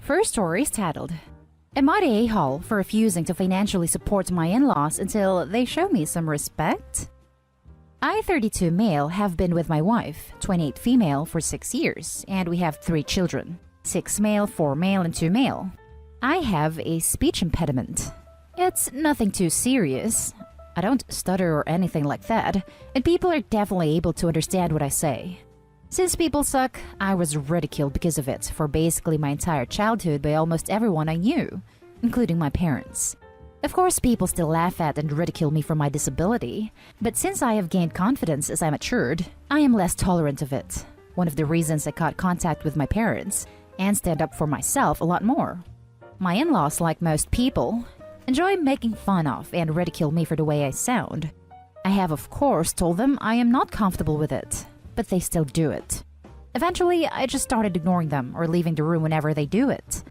First story is titled, Am I the a-hole for refusing to financially support my in-laws until they show me some respect? I, 32 male, have been with my wife, 28 female, for 6 years, and we have 3 children, 6 male, 4 male, and 2 male. I have a speech impediment. It's nothing too serious. I don't stutter or anything like that, and people are definitely able to understand what I say. Since people suck, I was ridiculed because of it for basically my entire childhood by almost everyone I knew, including my parents. Of course, people still laugh at and ridicule me for my disability, but since I have gained confidence as I matured, I am less tolerant of it. One of the reasons I cut contact with my parents and stand up for myself a lot more. My in-laws, like most people, enjoy making fun of and ridicule me for the way I sound. I have, of course, told them I am not comfortable with it, but they still do it. Eventually, I just started ignoring them or leaving the room whenever they do it.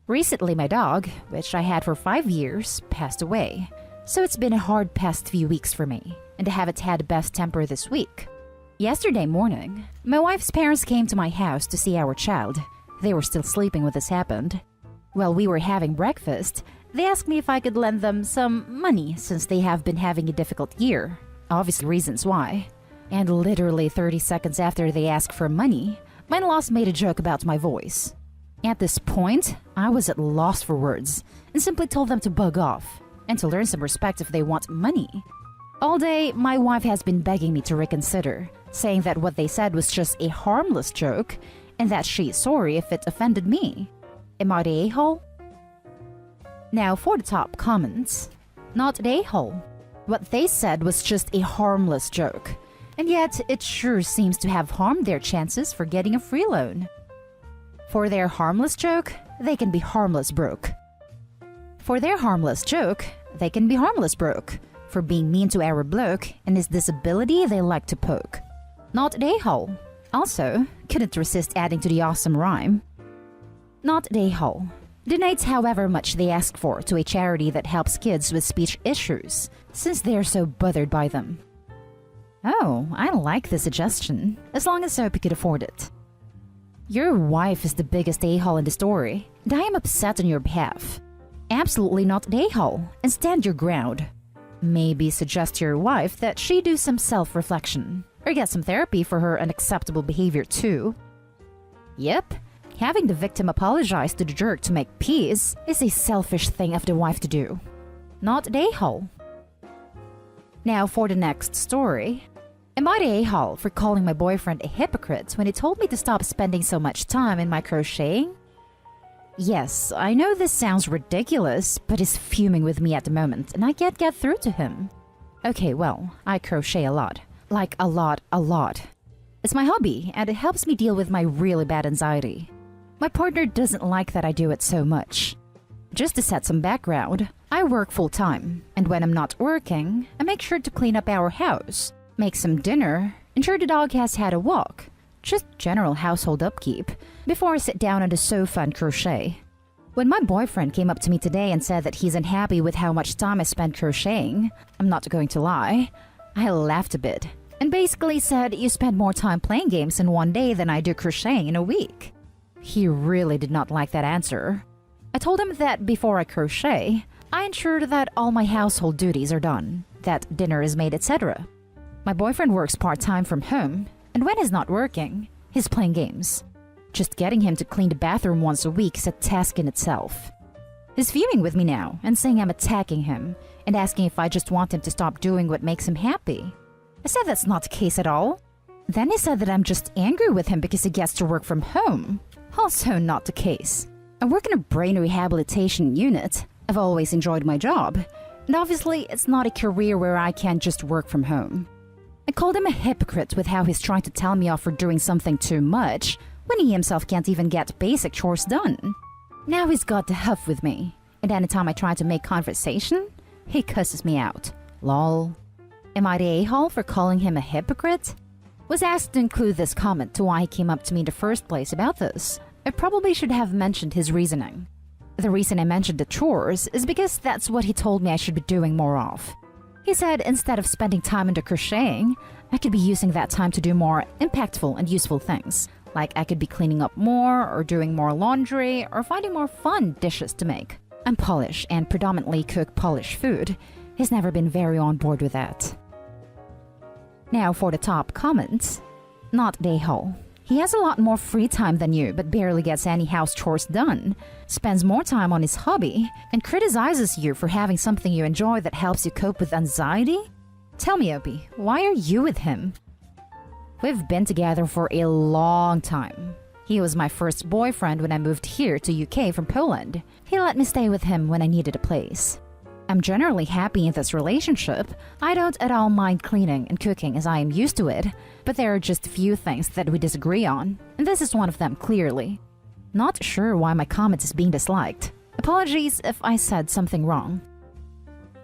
Recently, my dog, which I had for 5 years, passed away, so it's been a hard past few weeks for me, and I haven't had the best temper this week. Yesterday morning, my wife's parents came to my house to see our child. They were still sleeping when this happened. While we were having breakfast, they asked me if I could lend them some money since they have been having a difficult year. Obviously reasons why. And literally 30 seconds after they asked for money, my in-laws made a joke about my voice. At this point, I was at loss for words and simply told them to bug off and to learn some respect if they want money. All day, my wife has been begging me to reconsider, saying that what they said was just a harmless joke and that she is sorry if it offended me. Am I the a-hole? Now for the top comments. Not the a-hole. What they said was just a harmless joke, and yet it sure seems to have harmed their chances for getting a free loan. For their harmless joke, they can be harmless broke. For their harmless joke, they can be harmless broke. For being mean to our bloke and his disability they like to poke. Not the a-hole. Also, couldn't resist adding to the awesome rhyme. Not the a-hole. Donates however much they ask for to a charity that helps kids with speech issues, since they're so bothered by them. Oh, I like the suggestion, as long as Soapy could afford it. Your wife is the biggest a-hole in the story, and I am upset on your behalf. Absolutely not the a-hole, and stand your ground. Maybe suggest to your wife that she do some self-reflection, or get some therapy for her unacceptable behavior too. Yep. Having the victim apologize to the jerk to make peace is a selfish thing of the wife to do. Not the a-hole. Now for the next story. Am I the a-hole for calling my boyfriend a hypocrite when he told me to stop spending so much time in my crocheting? Yes, I know this sounds ridiculous, but he's fuming with me at the moment and I can't get through to him. Okay, well, I crochet a lot. Like a lot. It's my hobby and it helps me deal with my really bad anxiety. My partner doesn't like that I do it so much. Just to set some background, I work full-time, and when I'm not working, I make sure to clean up our house, make some dinner, ensure the dog has had a walk, just general household upkeep, before I sit down on the sofa and crochet. When my boyfriend came up to me today and said that he's unhappy with how much time I spend crocheting, I'm not going to lie, I laughed a bit, and basically said you spend more time playing games in one day than I do crocheting in a week. He really did not like that answer. I told him that before I crochet, I ensure that all my household duties are done, that dinner is made, etc. My boyfriend works part-time from home, and when he's not working, he's playing games. Just getting him to clean the bathroom once a week is a task in itself. He's fuming with me now and saying I'm attacking him and asking if I just want him to stop doing what makes him happy. I said that's not the case at all. Then he said that I'm just angry with him because he gets to work from home. Also not the case. I work in a brain rehabilitation unit. I've always enjoyed my job. And obviously, it's not a career where I can just work from home. I called him a hypocrite with how he's trying to tell me off for doing something too much when he himself can't even get basic chores done. Now he's got the huff with me. And anytime I try to make conversation, he cusses me out. Lol. Am I the a-hole for calling him a hypocrite? Was asked to include this comment to why he came up to me in the first place about this. I probably should have mentioned his reasoning. The reason I mentioned the chores is because that's what he told me I should be doing more of. He said instead of spending time into crocheting, I could be using that time to do more impactful and useful things, Like I could be cleaning up more, or doing more laundry, or finding more fun dishes to make. I'm Polish and predominantly cook Polish food. He's never been very on board with that. Now for the top comments. Not a-hole. He has a lot more free time than you, but barely gets any house chores done, spends more time on his hobby, and criticizes you for having something you enjoy that helps you cope with anxiety? Tell me, Opie, why are you with him? We've been together for a long time. He was my first boyfriend when I moved here to UK from Poland. He let me stay with him when I needed a place. I'm generally happy in this relationship. I don't at all mind cleaning and cooking as I am used to it, but there are just a few things that we disagree on, and this is one of them clearly. Not sure why my comment is being disliked. Apologies if I said something wrong.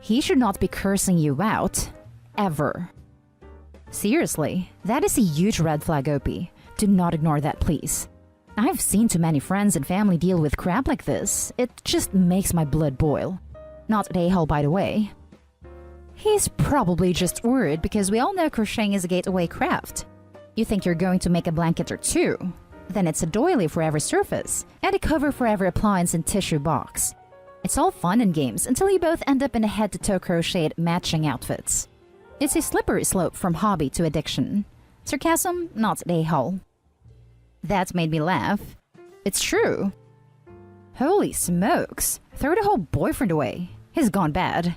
He should not be cursing you out. Ever. Seriously, that is a huge red flag, Opie. Do not ignore that, please. I've seen too many friends and family deal with crap like this. It just makes my blood boil. Not an a-hole, by the way. He's probably just worried because we all know crocheting is a gateway craft. You think you're going to make a blanket or two. Then it's a doily for every surface, and a cover for every appliance and tissue box. It's all fun and games until you both end up in a head-to-toe crocheted matching outfits. It's a slippery slope from hobby to addiction. Sarcasm, not an a-hole. That made me laugh. It's true. Holy smokes, throw the whole boyfriend away. He's gone bad.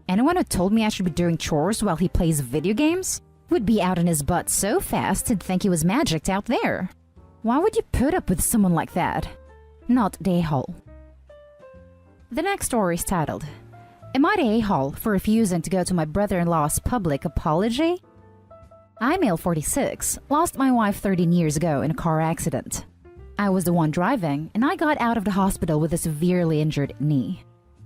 Anyone who told me I should be doing chores while he plays video games would be out on his butt so fast he'd think he was magicked out there. Why would you put up with someone like that? Not the a-hole. The next story is titled, Am I the a-hole for refusing to go to my brother-in-law's public apology? I, male 46, lost my wife 13 years ago in a car accident. I was the one driving, and I got out of the hospital with a severely injured knee.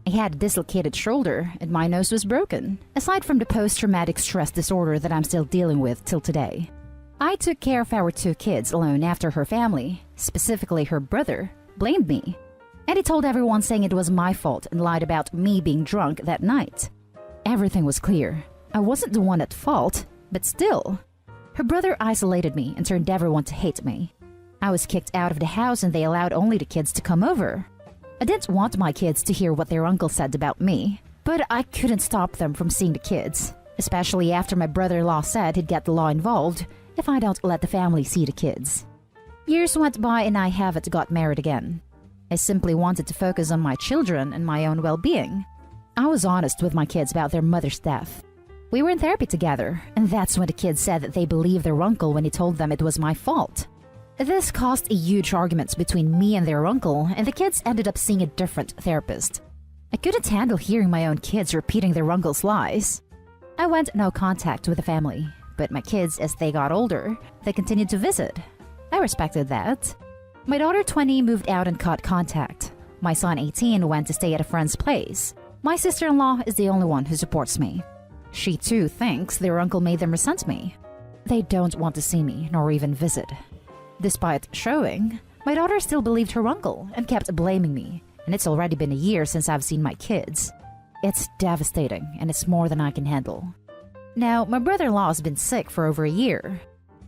I had a dislocated shoulder, and my nose was broken, aside from the post-traumatic stress disorder that I'm still dealing with till today. I took care of our 2 kids alone after her family, specifically her brother, blamed me. And he told everyone saying it was my fault and lied about me being drunk that night. Everything was clear. I wasn't the one at fault, but still. Her brother isolated me and turned everyone to hate me. I was kicked out of the house and they allowed only the kids to come over. I didn't want my kids to hear what their uncle said about me, but I couldn't stop them from seeing the kids, especially after my brother-in-law said he'd get the law involved if I don't let the family see the kids. Years went by and I haven't got married again. I simply wanted to focus on my children and my own well-being. I was honest with my kids about their mother's death. We were in therapy together, and that's when the kids said that they believed their uncle when he told them it was my fault. This caused a huge argument between me and their uncle, and the kids ended up seeing a different therapist. I couldn't handle hearing my own kids repeating their uncle's lies. I went no contact with the family, but my kids, as they got older, they continued to visit. I respected that. My daughter 20 moved out and cut contact. My son 18 went to stay at a friend's place. My sister-in-law is the only one who supports me. She too thinks their uncle made them resent me. They don't want to see me, nor even visit. Despite showing, my daughter still believed her uncle and kept blaming me, and it's already been a year since I've seen my kids. It's devastating, and it's more than I can handle. Now, my brother-in-law has been sick for over a year.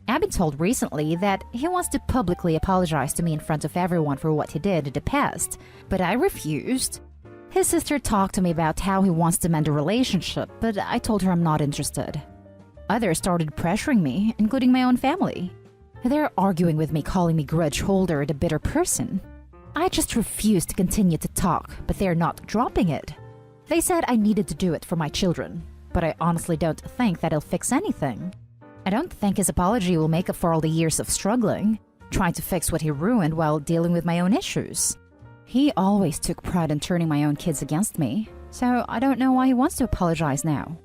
I've been told recently that he wants to publicly apologize to me in front of everyone for what he did in the past, but I refused. His sister talked to me about how he wants to mend a relationship, but I told her I'm not interested. Others started pressuring me, including my own family. They're arguing with me, calling me grudge holder and a bitter person. I just refused to continue to talk, but they're not dropping it. They said I needed to do it for my children, but I honestly don't think that'll fix anything. I don't think his apology will make up for all the years of struggling, trying to fix what he ruined while dealing with my own issues. He always took pride in turning my own kids against me, so I don't know why he wants to apologize now.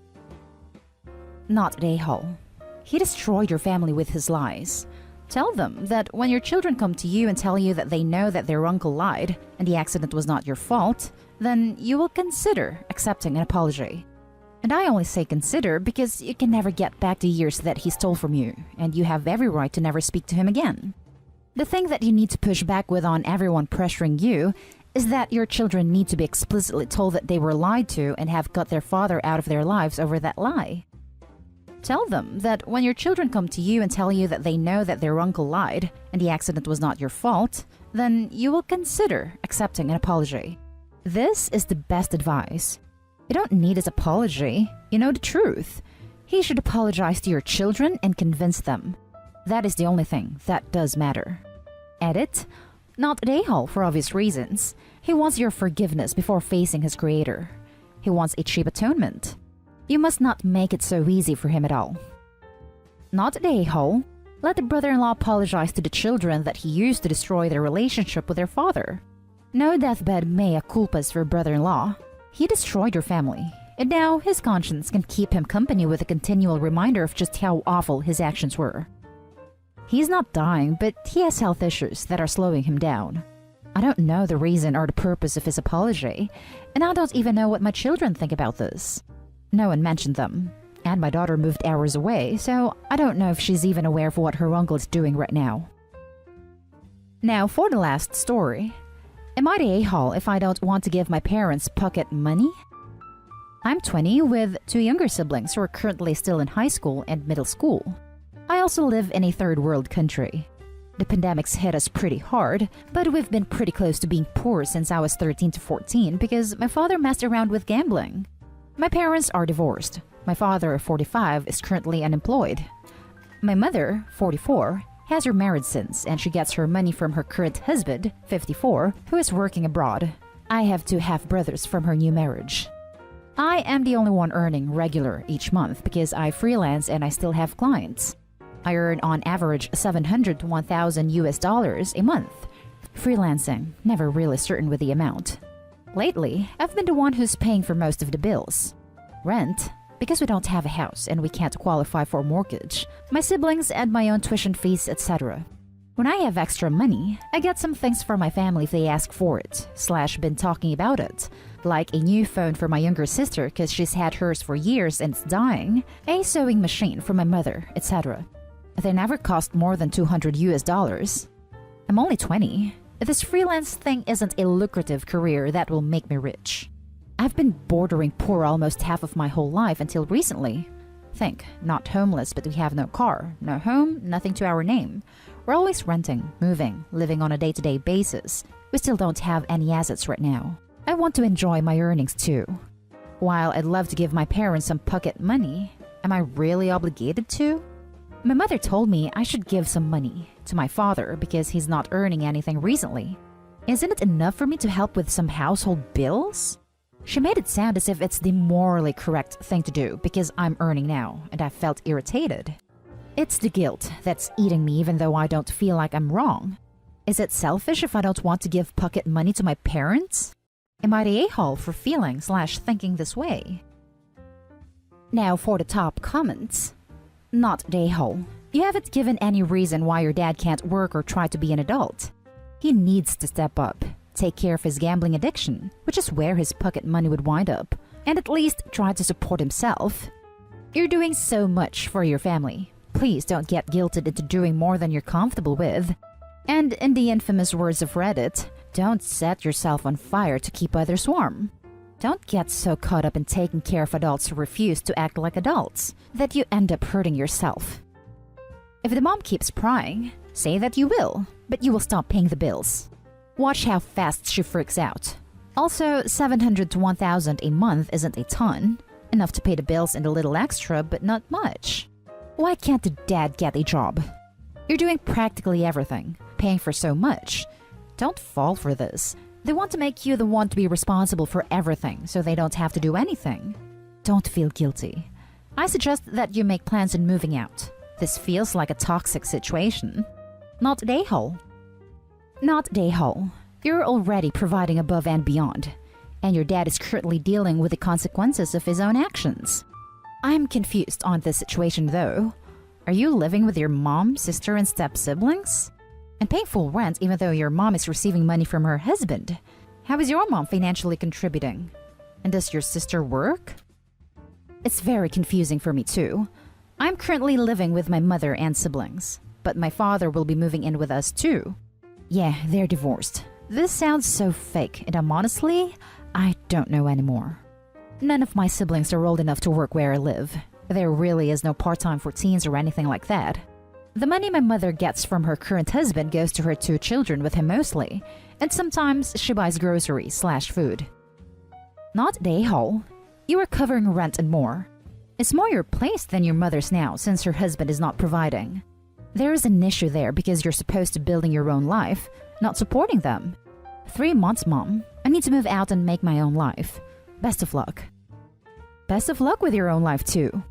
Not an a-hole. He destroyed your family with his lies. Tell them that when your children come to you and tell you that they know that their uncle lied and the accident was not your fault, then you will consider accepting an apology. And I only say consider because you can never get back the years that he stole from you, and you have every right to never speak to him again. The thing that you need to push back with on everyone pressuring you is that your children need to be explicitly told that they were lied to and have cut their father out of their lives over that lie. Tell them that when your children come to you and tell you that they know that their uncle lied and the accident was not your fault, then you will consider accepting an apology. This is the best advice. You don't need his apology. You know the truth. He should apologize to your children and convince them. That is the only thing that does matter. Edit. Not an a-hole for obvious reasons. He wants your forgiveness before facing his creator. He wants a cheap atonement. You must not make it so easy for him at all. Not an a-hole. Let the brother-in-law apologize to the children that he used to destroy their relationship with their father. No deathbed mea culpas for brother-in-law. He destroyed your family, and now his conscience can keep him company with a continual reminder of just how awful his actions were. He's not dying, but he has health issues that are slowing him down. I don't know the reason or the purpose of his apology, and I don't even know what my children think about this. No one mentioned them, and my daughter moved hours away, so I don't know if she's even aware of what her uncle is doing right now. Now for the last story. Am I the a-hole if I don't want to give my parents pocket money? I'm 20 with 2 younger siblings who are currently still in high school and middle school. I also live in a third world country. The pandemic's hit us pretty hard, but we've been pretty close to being poor since I was 13 to 14 because my father messed around with gambling. My parents are divorced. My father, 45, is currently unemployed. My mother, 44, has remarried since, and she gets her money from her current husband, 54, who is working abroad. I have 2 half-brothers from her new marriage. I am the only one earning regular each month because I freelance and I still have clients. I earn on average $700 to $1,000 a month. Freelancing, never really certain with the amount. Lately, I've been the one who's paying for most of the bills. Rent, because we don't have a house and we can't qualify for a mortgage, my siblings and my own tuition fees, etc. When I have extra money, I get some things for my family if they ask for it, / been talking about it, like a new phone for my younger sister because she's had hers for years and it's dying, a sewing machine for my mother, etc. They never cost more than $200. I'm only 20. This freelance thing isn't a lucrative career that will make me rich. I've been bordering poor almost half of my whole life until recently. Think, not homeless, but we have no car, no home, nothing to our name. We're always renting, moving, living on a day-to-day basis. We still don't have any assets right now. I want to enjoy my earnings too. While I'd love to give my parents some pocket money, am I really obligated to? My mother told me I should give some money to my father because he's not earning anything recently. Isn't it enough for me to help with some household bills? She made it sound as if it's the morally correct thing to do because I'm earning now, and I felt irritated. It's the guilt that's eating me even though I don't feel like I'm wrong. Is it selfish if I don't want to give pocket money to my parents? Am I the a-hole for feeling / thinking this way? Now for the top comments. Not the a-hole. You haven't given any reason why your dad can't work or try to be an adult. He needs to step up, take care of his gambling addiction, which is where his pocket money would wind up, and at least try to support himself. You're doing so much for your family. Please don't get guilted into doing more than you're comfortable with. And in the infamous words of Reddit, don't set yourself on fire to keep others warm. Don't get so caught up in taking care of adults who refuse to act like adults that you end up hurting yourself. If the mom keeps prying, say that you will, but you will stop paying the bills. Watch how fast she freaks out. Also, $700 to $1,000 a month isn't a ton. Enough to pay the bills and a little extra, but not much. Why can't the dad get a job? You're doing practically everything, paying for so much. Don't fall for this. They want to make you the one to be responsible for everything so they don't have to do anything. Don't feel guilty. I suggest that you make plans on moving out. This feels like a toxic situation. Not the a-hole. Not the a-hole. You're already providing above and beyond. And your dad is currently dealing with the consequences of his own actions. I'm confused on this situation though. Are you living with your mom, sister, and step-siblings? And paying full rent even though your mom is receiving money from her husband? How is your mom financially contributing? And does your sister work? It's very confusing for me too. I'm currently living with my mother and siblings, but my father will be moving in with us too. Yeah, they're divorced. This sounds so fake, and honestly, I don't know anymore. None of my siblings are old enough to work where I live. There really is no part-time for teens or anything like that. The money my mother gets from her current husband goes to her 2 children with him mostly, and sometimes she buys groceries/food. Not the a-hole. You are covering rent and more. It's more your place than your mother's now since her husband is not providing. There is an issue there because you're supposed to building your own life, not supporting them. 3 months, Mom. I need to move out and make my own life. Best of luck. Best of luck with your own life too.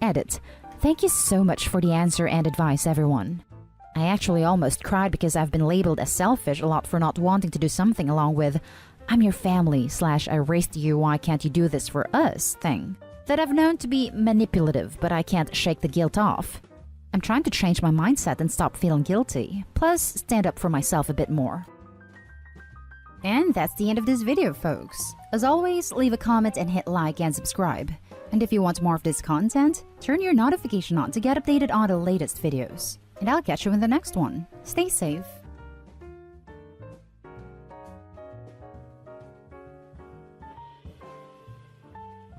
Edit. Thank you so much for the answer and advice, everyone. I actually almost cried because I've been labeled as selfish a lot for not wanting to do something along with "I'm your family" / "I raised you, why can't you do this for us" thing that I've known to be manipulative, but I can't shake the guilt off. I'm trying to change my mindset and stop feeling guilty, plus stand up for myself a bit more. And that's the end of this video, folks. As always, leave a comment and hit like and subscribe. And if you want more of this content, turn your notification on to get updated on the latest videos. And I'll catch you in the next one. Stay safe.